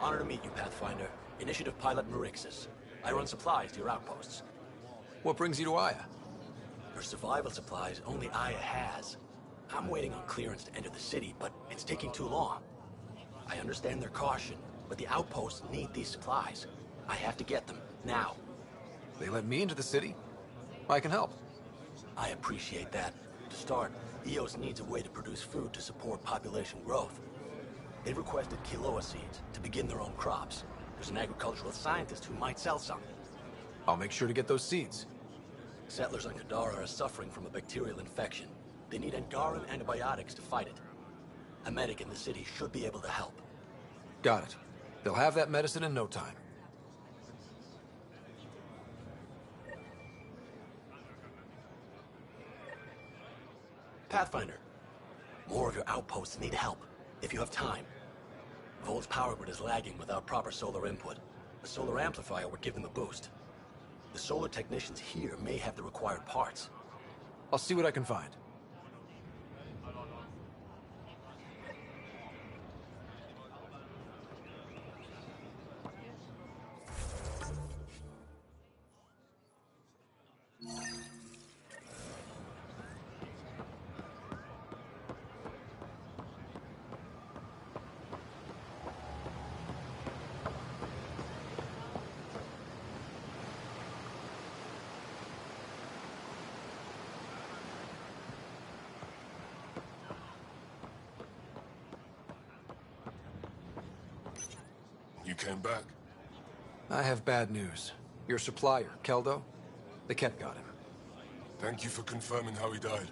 Honor to meet you, Pathfinder. Initiative Pilot Marixus. I run supplies to your outposts. What brings you to Aya? For survival supplies, only Aya has. I'm waiting on clearance to enter the city, but it's taking too long. I understand their caution, but the outposts need these supplies. I have to get them, now. They let me into the city? I can help. I appreciate that. To start, EOS needs a way to produce food to support population growth. They've requested quinoa seeds to begin their own crops. There's an agricultural scientist who might sell some. I'll make sure to get those seeds. Settlers on Kadara are suffering from a bacterial infection. They need Angaran antibiotics to fight it. A medic in the city should be able to help. Got it. They'll have that medicine in no time. Pathfinder, more of your outposts need help, if you have time. Volt's power grid is lagging without proper solar input. A solar amplifier would give them a boost. The solar technicians here may have the required parts. I'll see what I can find. You came back? I have bad news. Your supplier, Keldo, the Ket got him. Thank you for confirming how he died.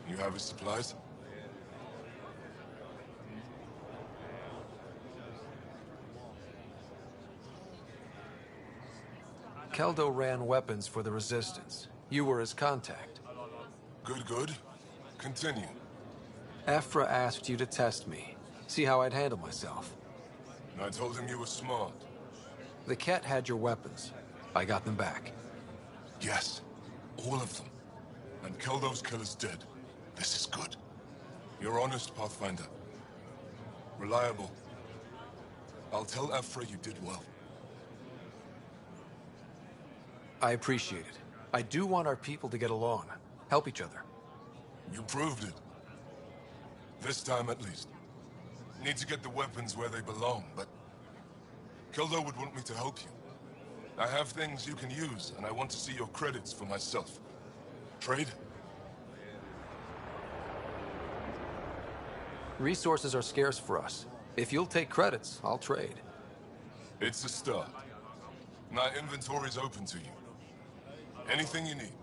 You have his supplies? Keldo ran weapons for the Resistance. You were his contact. Good, good. Continue. Ephra asked you to test me, see how I'd handle myself. And I told him you were smart. The Ket had your weapons. I got them back. Yes, all of them. And Keldo's killer's dead. This is good. You're honest, Pathfinder. Reliable. I'll tell Ephra you did well. I appreciate it. I do want our people to get along, help each other. You proved it. This time at least. Need to get the weapons where they belong, but Keldo would want me to help you. I have things you can use, and I want to see your credits for myself. Trade? Resources are scarce for us. If you'll take credits, I'll trade. It's a start. My inventory's open to you. Anything you need.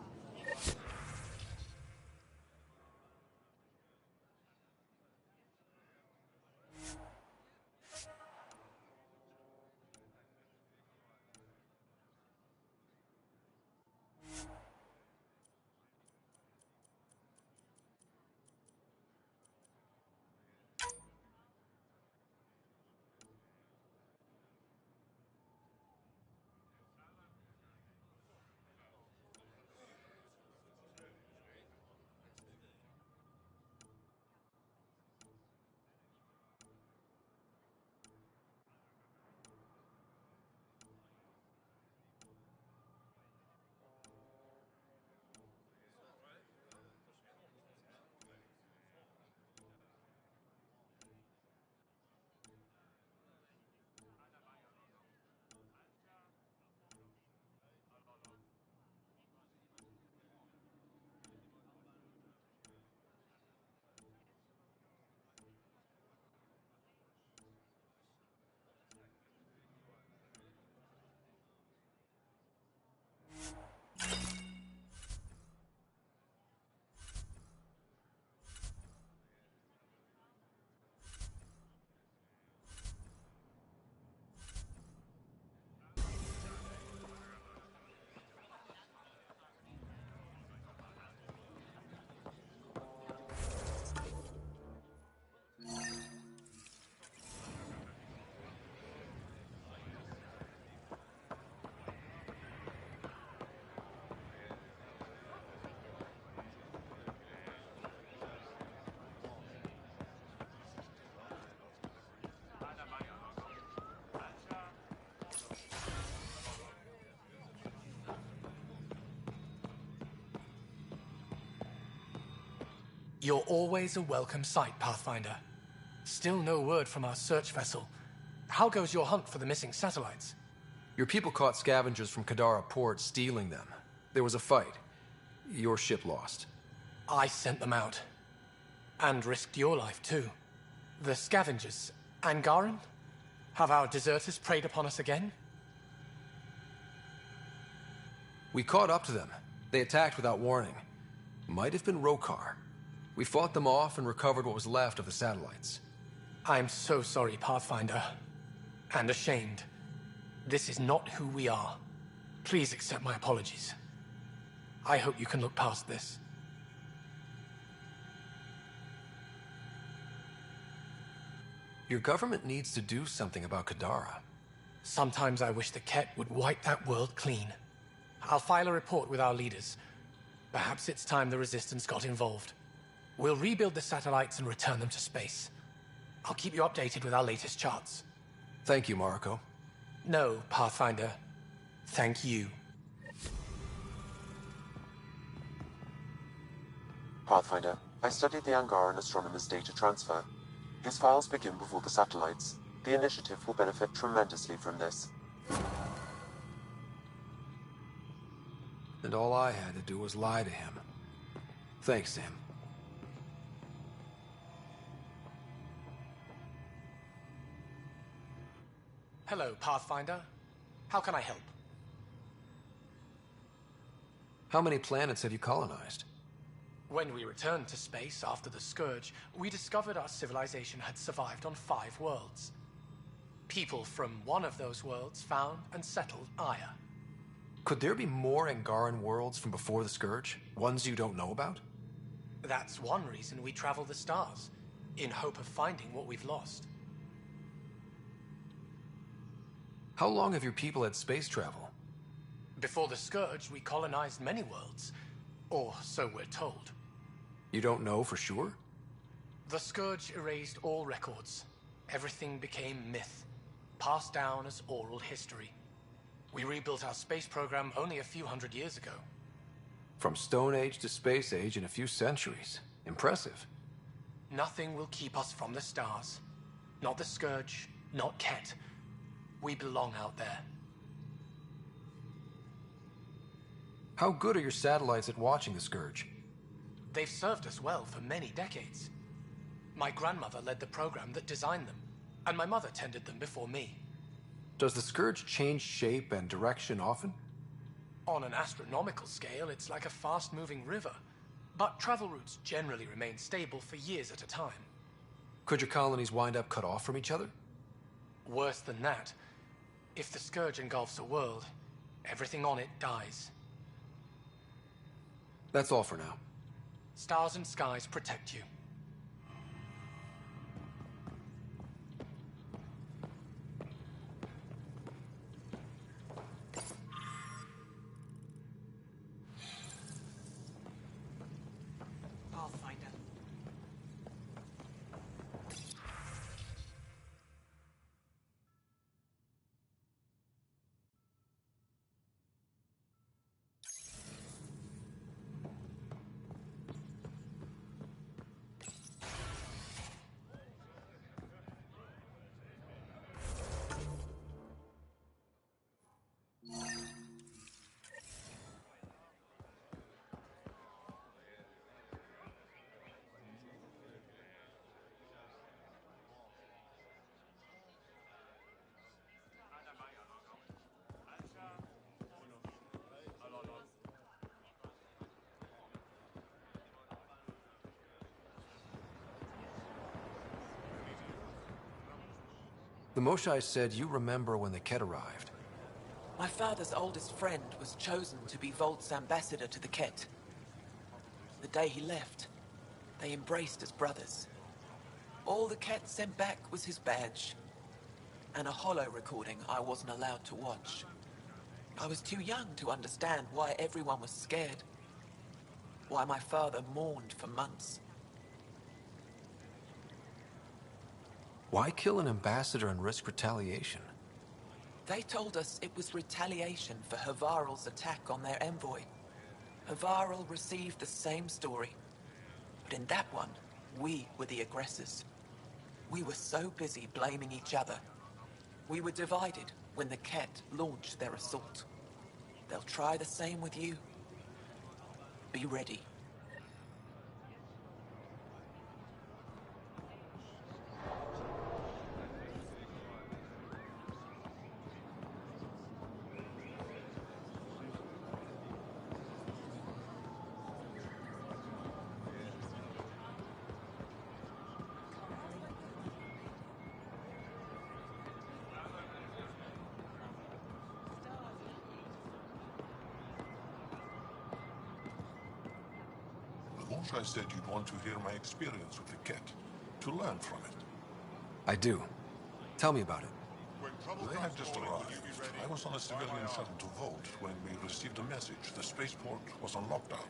You're always a welcome sight, Pathfinder. Still no word from our search vessel. How goes your hunt for the missing satellites? Your people caught scavengers from Kadara port stealing them. There was a fight. Your ship lost. I sent them out. And risked your life, too. The scavengers, Angaran? Have our deserters preyed upon us again? We caught up to them. They attacked without warning. Might have been Rokar. We fought them off and recovered what was left of the satellites. I'm so sorry, Pathfinder. And ashamed. This is not who we are. Please accept my apologies. I hope you can look past this. Your government needs to do something about Kadara. Sometimes I wish the Ket would wipe that world clean. I'll file a report with our leaders. Perhaps it's time the Resistance got involved. We'll rebuild the satellites and return them to space. I'll keep you updated with our latest charts. Thank you, Mariko. No, Pathfinder. Thank you. Pathfinder, I studied the Angaran astronomer's data transfer. His files begin before the satellites. The initiative will benefit tremendously from this. And all I had to do was lie to him. Thanks, Sam. Hello, Pathfinder. How can I help? How many planets have you colonized? When we returned to space after the Scourge, we discovered our civilization had survived on 5 worlds. People from one of those worlds found and settled Aya. Could there be more Angaran worlds from before the Scourge? Ones you don't know about? That's one reason we travel the stars, in hope of finding what we've lost. How long have your people had space travel? Before the Scourge, we colonized many worlds. Or so we're told. You don't know for sure? The Scourge erased all records. Everything became myth, passed down as oral history. We rebuilt our space program only a few hundred years ago. From Stone Age to Space Age in a few centuries. Impressive. Nothing will keep us from the stars. Not the Scourge, not Ket. We belong out there. How good are your satellites at watching the Scourge? They've served us well for many decades. My grandmother led the program that designed them, and my mother tended them before me. Does the Scourge change shape and direction often? On an astronomical scale, it's like a fast-moving river, but travel routes generally remain stable for years at a time. Could your colonies wind up cut off from each other? Worse than that, if the Scourge engulfs a world, everything on it dies. That's all for now. Stars and skies protect you. Pathfinder. The Moshai said you remember when the Ket arrived. My father's oldest friend was chosen to be Volt's ambassador to the Ket. The day he left, they embraced as brothers. All the Ket sent back was his badge, and a holo recording I wasn't allowed to watch. I was too young to understand why everyone was scared, why my father mourned for months. Why kill an ambassador and risk retaliation? They told us it was retaliation for Havarl's attack on their envoy. Havarl received the same story, But in that one, we were the aggressors. We were so busy blaming each other. We were divided when the Ket launched their assault. They'll try the same with you. Be ready. I said you'd want to hear my experience with the Ket, to learn from it. I do. Tell me about it. They had just arrived. I was on a civilian shuttle to Volt when we received a message. The spaceport was on lockdown.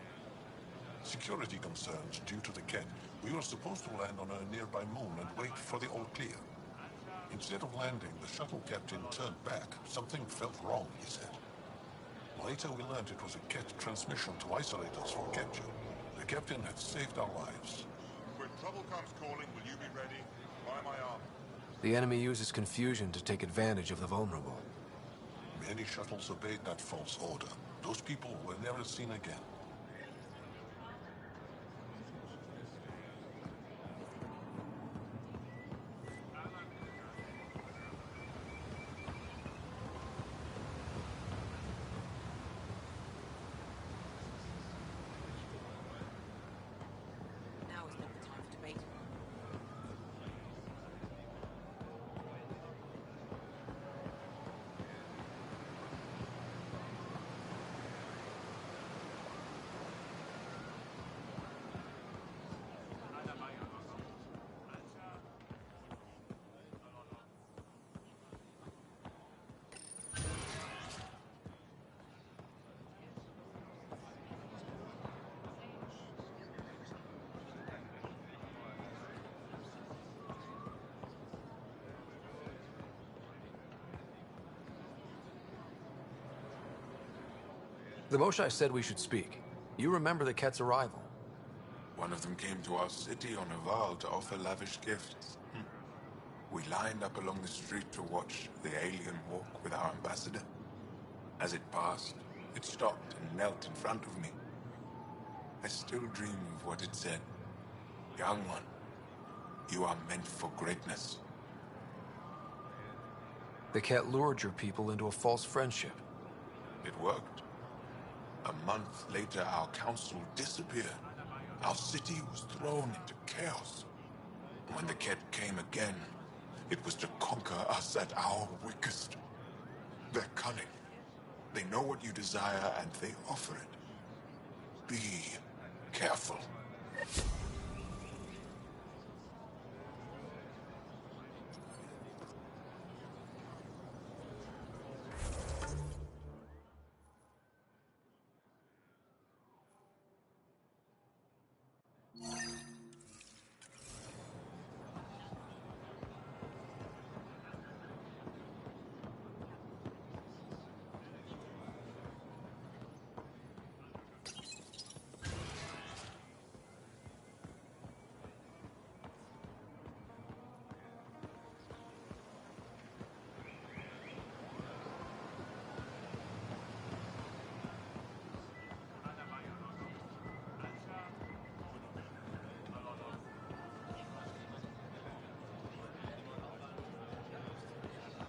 Security concerns due to the Ket. We were supposed to land on a nearby moon and wait for the all clear. Instead of landing, the shuttle captain turned back. Something felt wrong, he said. Later we learned it was a Ket transmission to isolate us for capture. The captain had saved our lives. When trouble comes calling, will you be ready? By my arm. The enemy uses confusion to take advantage of the vulnerable. Many shuttles obeyed that false order. Those people were never seen again. The Moshai said we should speak. You remember the Ket's arrival? One of them came to our city on a vow to offer lavish gifts. We lined up along the street to watch the alien walk with our ambassador. As it passed, it stopped and knelt in front of me. I still dream of what it said. Young one, you are meant for greatness. The Ket lured your people into a false friendship. It worked. A month later, our council disappeared. Our city was thrown into chaos. When the Ket came again, it was to conquer us at our weakest. They're cunning. They know what you desire, and they offer it. Be careful.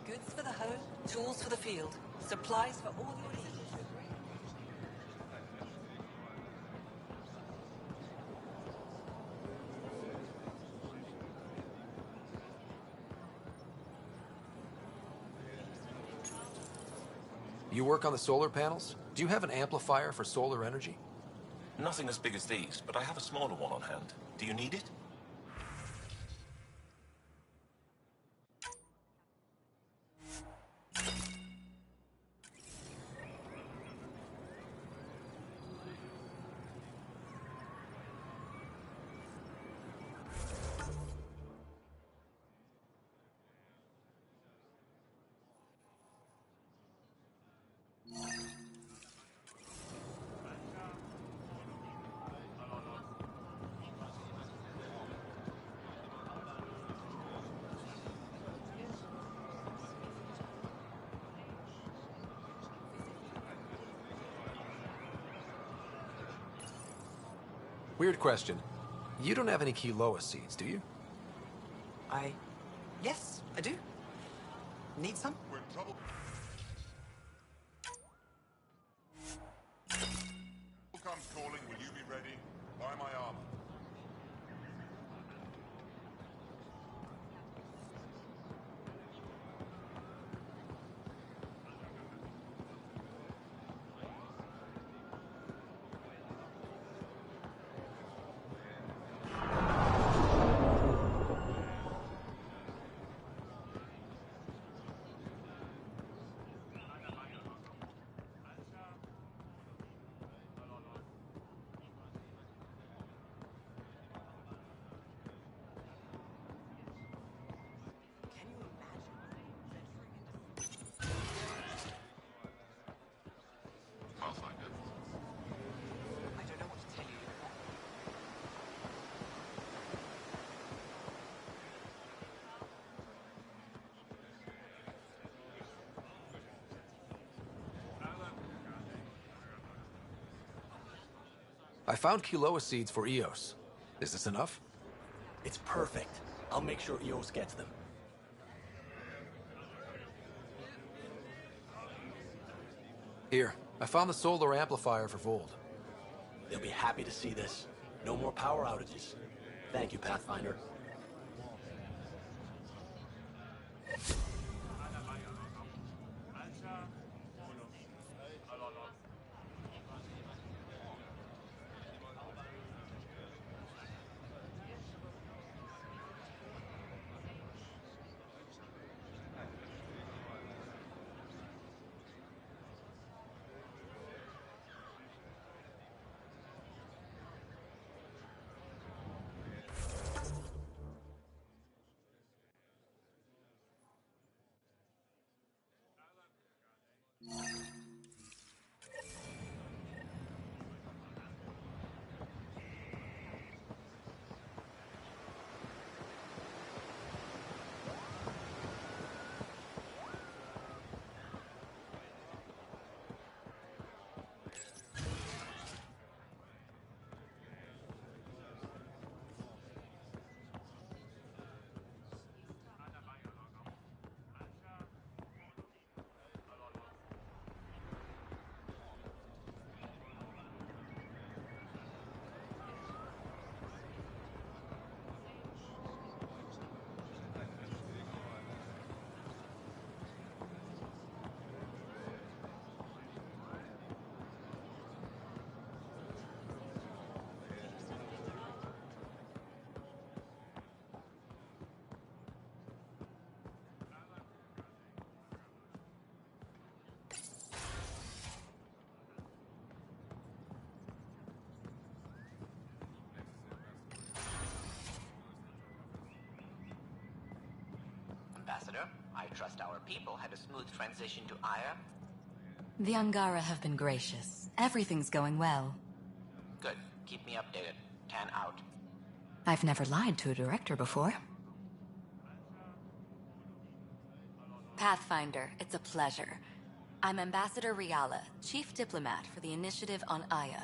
Goods for the home, tools for the field, supplies for all your needs. You work on the solar panels? Do you have an amplifier for solar energy? Nothing as big as these, but I have a smaller one on hand. Do you need it? Weird question. You don't have any Kiloa seeds, do you? Yes, I do. Need some? We're in trouble. Comes calling, will you be ready? Buy my armor. Can you imagine venturing into... Pathfinder. I don't know what to tell you. I found Kiloa seeds for Eos. Is this enough? It's perfect. I'll make sure Eos gets them. Here, I found the solar amplifier for Vold. They'll be happy to see this. No more power outages. Thank you, Pathfinder. Ambassador, I trust our people had a smooth transition to Aya. The Angara have been gracious. Everything's going well. Good. Keep me updated. 10 out. I've never lied to a director before. Pathfinder, it's a pleasure. I'm Ambassador Riala, Chief Diplomat for the Initiative on Aya.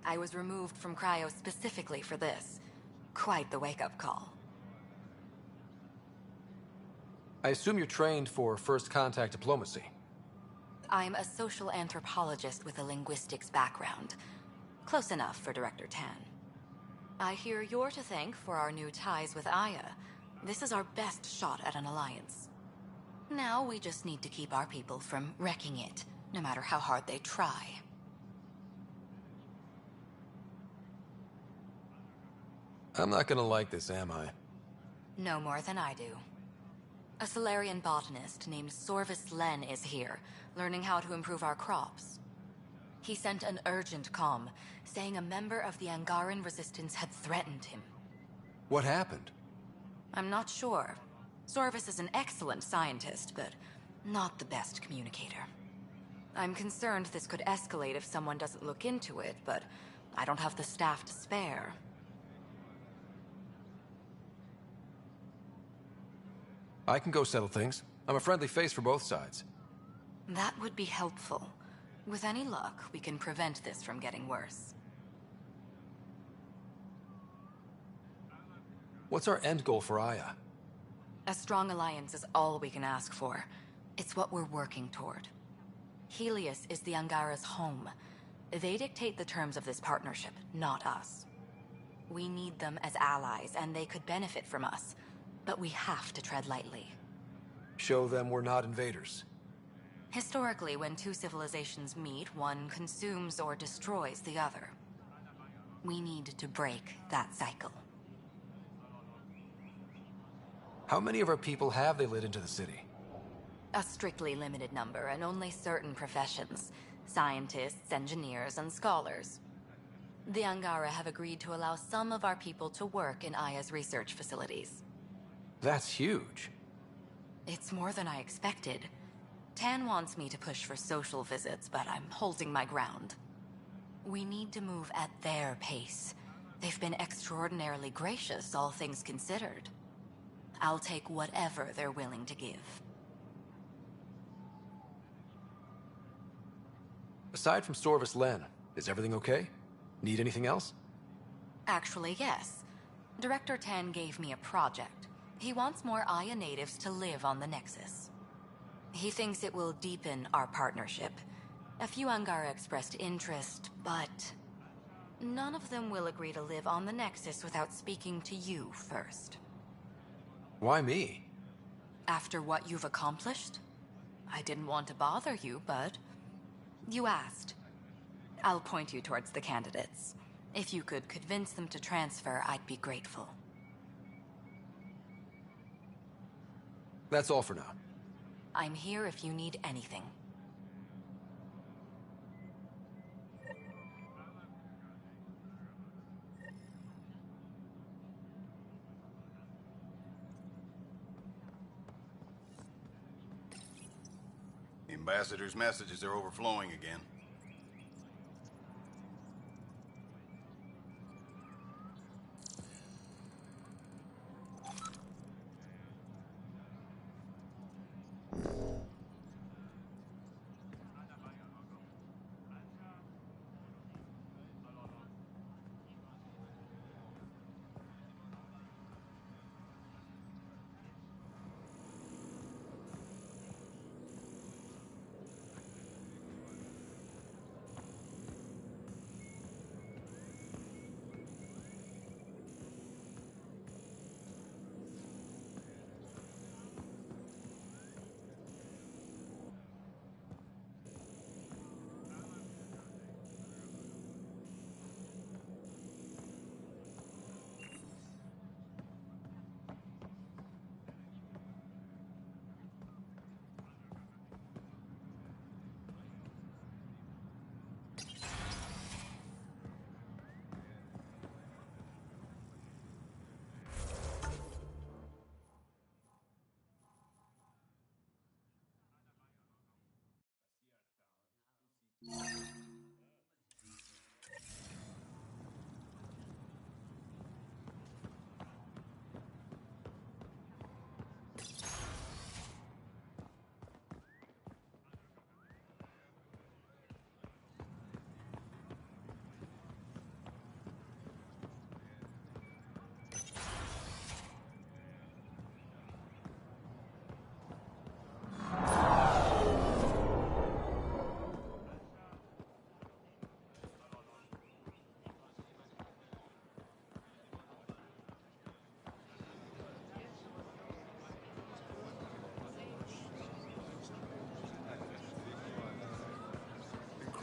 I was removed from Cryo specifically for this. Quite the wake-up call. I assume you're trained for first contact diplomacy. I'm a social anthropologist with a linguistics background. Close enough for Director Tan. I hear you're to thank for our new ties with Aya. This is our best shot at an alliance. Now we just need to keep our people from wrecking it, no matter how hard they try. I'm not gonna like this, am I? No more than I do. A Solarian botanist named Sorvis Len is here, learning how to improve our crops. He sent an urgent comm, saying a member of the Angaran resistance had threatened him. What happened? I'm not sure. Sorvis is an excellent scientist, but not the best communicator. I'm concerned this could escalate if someone doesn't look into it, but I don't have the staff to spare. I can go settle things. I'm a friendly face for both sides. That would be helpful. With any luck, we can prevent this from getting worse. What's our end goal for Aya? A strong alliance is all we can ask for. It's what we're working toward. Helios is the Angara's home. They dictate the terms of this partnership, not us. We need them as allies, and they could benefit from us. But we have to tread lightly. Show them we're not invaders. Historically, when two civilizations meet, one consumes or destroys the other. We need to break that cycle. How many of our people have they let into the city? A strictly limited number, and only certain professions. Scientists, engineers, and scholars. The Angara have agreed to allow some of our people to work in Aya's research facilities. That's huge. It's more than I expected. Tan wants me to push for social visits, but I'm holding my ground. We need to move at their pace. They've been extraordinarily gracious, all things considered. I'll take whatever they're willing to give. Aside from Storvis Len, is everything okay? Need anything else? Actually, yes. Director Tan gave me a project. He wants more Aya natives to live on the Nexus. He thinks it will deepen our partnership. A few Angara expressed interest, but none of them will agree to live on the Nexus without speaking to you first. Why me? After what you've accomplished? I didn't want to bother you, but you asked. I'll point you towards the candidates. If you could convince them to transfer, I'd be grateful. That's all for now. I'm here if you need anything. The ambassador's messages are overflowing again.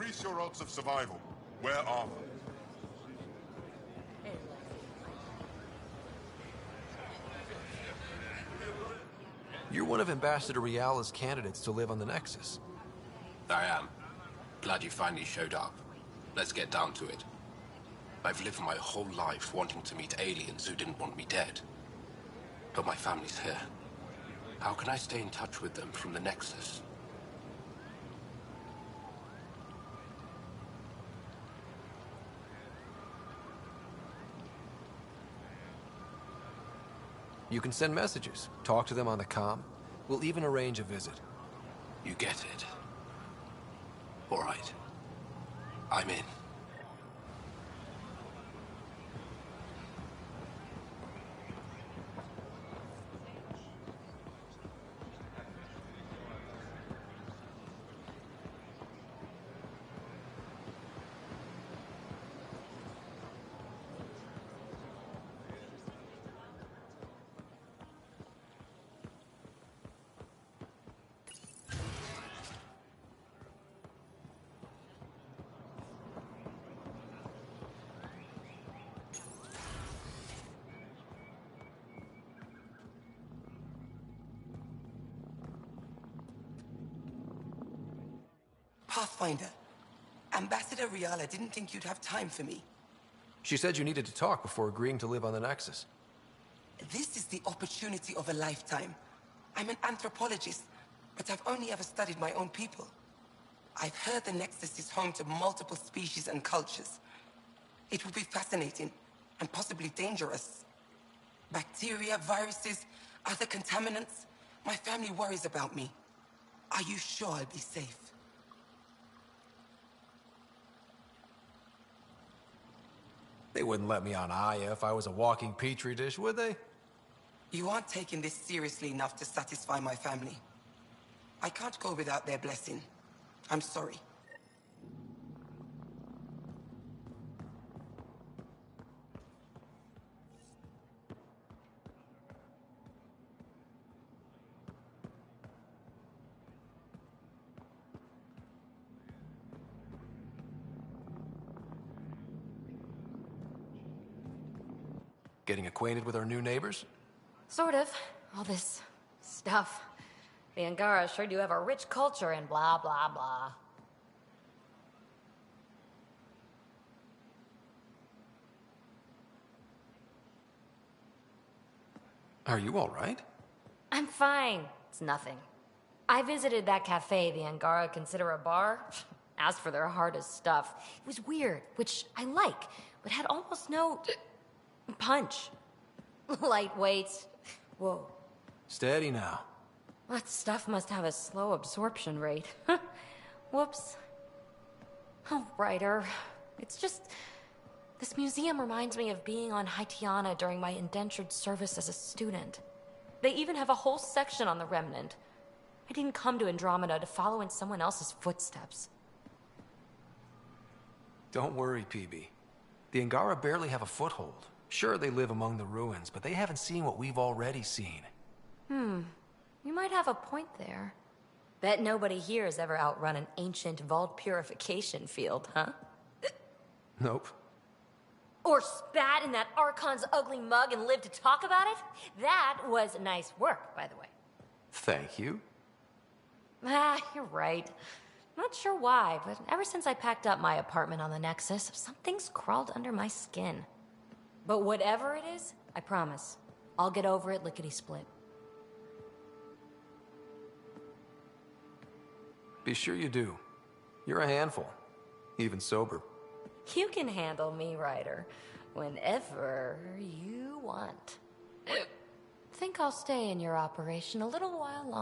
Increase your odds of survival. Wear armor. You're one of Ambassador Riala's candidates to live on the Nexus. I am. Glad you finally showed up. Let's get down to it. I've lived my whole life wanting to meet aliens who didn't want me dead. But my family's here. How can I stay in touch with them from the Nexus? You can send messages, talk to them on the comm. We'll even arrange a visit. You get it. All right. I'm in. Pathfinder. Ambassador Riala didn't think you'd have time for me. She said you needed to talk before agreeing to live on the Nexus. This is the opportunity of a lifetime. I'm an anthropologist, but I've only ever studied my own people. I've heard the Nexus is home to multiple species and cultures. It will be fascinating and possibly dangerous. Bacteria, viruses, other contaminants. My family worries about me. Are you sure I'll be safe? They wouldn't let me on Aya if I was a walking petri dish, would they? You aren't taking this seriously enough to satisfy my family. I can't go without their blessing. I'm sorry. Getting acquainted with our new neighbors? Sort of. All this stuff. The Angara sure do have a rich culture and blah, blah, blah. Are you all right? I'm fine. It's nothing. I visited that cafe the Angara consider a bar. Asked for their hardest stuff. It was weird, which I like, but had almost no punch. Lightweight. Whoa. Steady now. That stuff must have a slow absorption rate. Whoops. Oh, writer. It's just... This museum reminds me of being on Haitiana during my indentured service as a student. They even have a whole section on the Remnant. I didn't come to Andromeda to follow in someone else's footsteps. Don't worry, PB. The Angara barely have a foothold. Sure, they live among the ruins, but they haven't seen what we've already seen. You might have a point there. Bet nobody here has ever outrun an ancient vault purification field, huh? Nope. Or spat in that Archon's ugly mug and lived to talk about it? That was nice work, by the way. Thank you. You're right. Not sure why, but ever since I packed up my apartment on the Nexus, something's crawled under my skin. But whatever it is, I promise, I'll get over it lickety-split. Be sure you do. You're a handful, even sober. You can handle me, Ryder, whenever you want. Think I'll stay in your operation a little while longer.